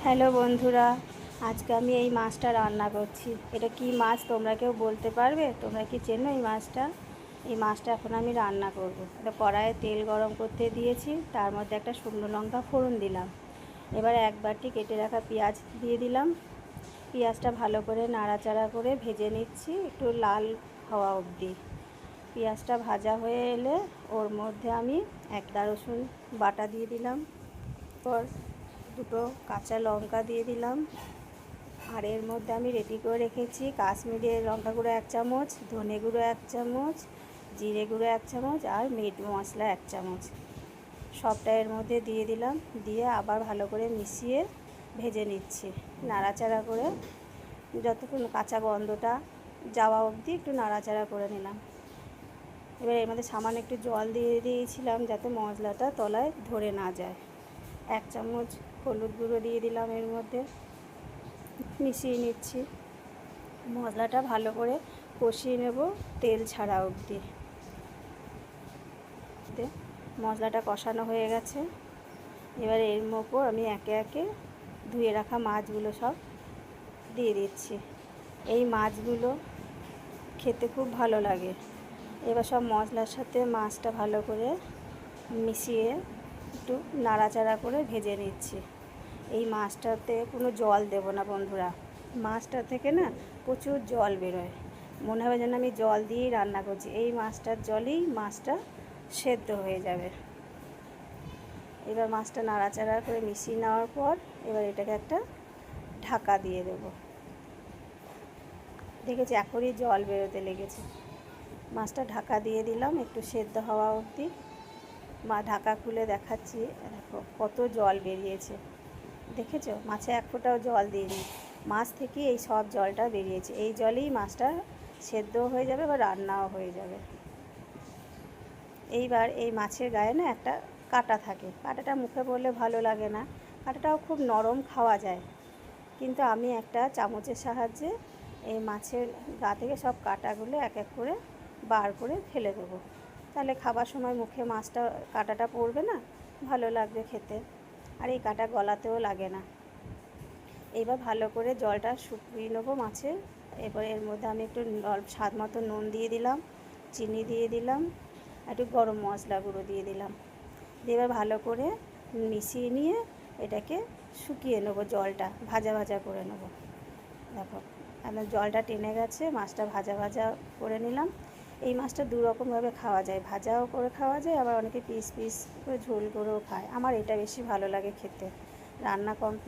Hello বন্ধুরা, আজকে আমি এই মাছটা রান্না করছি। এটা কি মাছ তোমরা কেউ বলতে পারবে? তোমরা কি চেনো এই মাছটা? এই মাছটা এখন আমি রান্না করব। এটা কড়াইয়ে তেল গরম করতে দিয়েছি, তার মধ্যে একটা শুকনো লঙ্কা ফোড়ন দিলাম। এবার এক বাটি কেটে রাখা পেঁয়াজ দিয়ে দিলাম। পেঁয়াজটা ভালো করে নাড়াচাড়া করে ভেজে নিচ্ছি একটু লাল হওয়া অবধি। পেঁয়াজটা ভাজা হয়ে এলে ওর মধ্যে আমি একটা রসুন বাটা দিয়ে দিলাম, পর দুটো কাঁচা লঙ্কা দিয়ে দিলাম। আর এর মধ্যে আমি রেডি করে রেখেছি কাশ্মীরি লঙ্কা গুঁড়ো 1 চামচ, ধনে গুঁড়ো 1 চামচ, জিরে গুঁড়ো 1 চামচ আর মিট মশলা 1 চামচ। সবটা এর মধ্যে দিয়ে দিলাম, দিয়ে আবার ভালো করে মিশিয়ে ভেজে নিচ্ছি নাড়াচাড়া করে, যতক্ষণ কাঁচা গন্ধটা যাওয়া অবধি একটু নাড়াচাড়া করে নিলাম। এবার এর মধ্যে সামান্য একটু জল দিয়ে দিয়েছিলাম যাতে মশলাটা তলায় ধরে না যায়। 1 চামচ হলুদ গুঁড়ো দিয়ে দিলাম, এর মধ্যে মিশিয়ে নিচ্ছি। মশলাটা ভালো করে কষিয়ে নেব তেল ছাড়া অবধি। মশলাটা কষানো হয়ে গেছে। এবার এর ওপর আমি একে একে ধুয়ে রাখা মাছগুলো সব দিয়ে দিচ্ছি। এই মাছগুলো খেতে খুব ভালো লাগে। এবার সব মশলার সাথে মাছটা ভালো করে মিশিয়ে একটু নাড়াচাড়া করে ভেজে নিচ্ছি। এই মাছটাতে কোনো জল দেব না বন্ধুরা, মাছটা থেকে না প্রচুর জল বেরোয়, মনে হবে যেন আমি জল দিয়েই রান্না করছি। এই মাছটার জলেই মাছটা সেদ্ধ হয়ে যাবে। এবার মাছটা নাড়াচাড়া করে মিশিয়ে নেওয়ার পর এবার এটাকে একটা ঢাকা দিয়ে দেবো। দেখেছি এখনই জল বেরোতে লেগেছে। মাছটা ঢাকা দিয়ে দিলাম একটু সেদ্ধ হওয়া অবধি। ঢাকা খুলে দেখাচ্ছি, দেখো কত জল বেরিয়েছে। দেখেছো, মাছে এক ফোঁটাও জল দিইনি, মাছ থেকে এই সব জলটা বেরিয়েছে। এই জলেই মাছটা সেদ্ধ হয়ে যাবে বা রান্নাও হয়ে যাবে। এইবার এই মাছের গায়ে না একটা কাঁটা থাকে, কাঁটাটা মুখে পড়লে ভালো লাগে না, কাঁটাটাও খুব নরম, খাওয়া যায়। কিন্তু আমি একটা চামচের সাহায্যে এই মাছের গা থেকে সব কাঁটাগুলো এক এক করে বার করে ফেলে দেবো। তাহলে খাবার সময় মুখে মাছটা কাঁটাটা পড়বে না, ভালো লাগবে খেতে। আর এই কাঁটা গলাতেও লাগে না। এবার ভালো করে জলটা শুকিয়ে নেবো মাছের। এবার এর মধ্যে আমি একটু স্বাদ মতো নুন দিয়ে দিলাম, চিনি দিয়ে দিলাম, একটু গরম মশলা গুঁড়ো দিয়ে দিলাম। দিয়ে এবার ভালো করে মিশিয়ে নিয়ে এটাকে শুকিয়ে নেবো, জলটা ভাজা ভাজা করে নেবো। দেখো আমার জলটা টেনে গেছে, মাছটা ভাজা ভাজা করে নিলাম। এই মাছটা দু রকমভাবে খাওয়া যায়, ভাজাও করে খাওয়া যায়, আবার অনেকে পিস পিস করে ঝোল করেও খায়। আমার এটা বেশি ভালো লাগে খেতে। রান্না কমপ্লিট।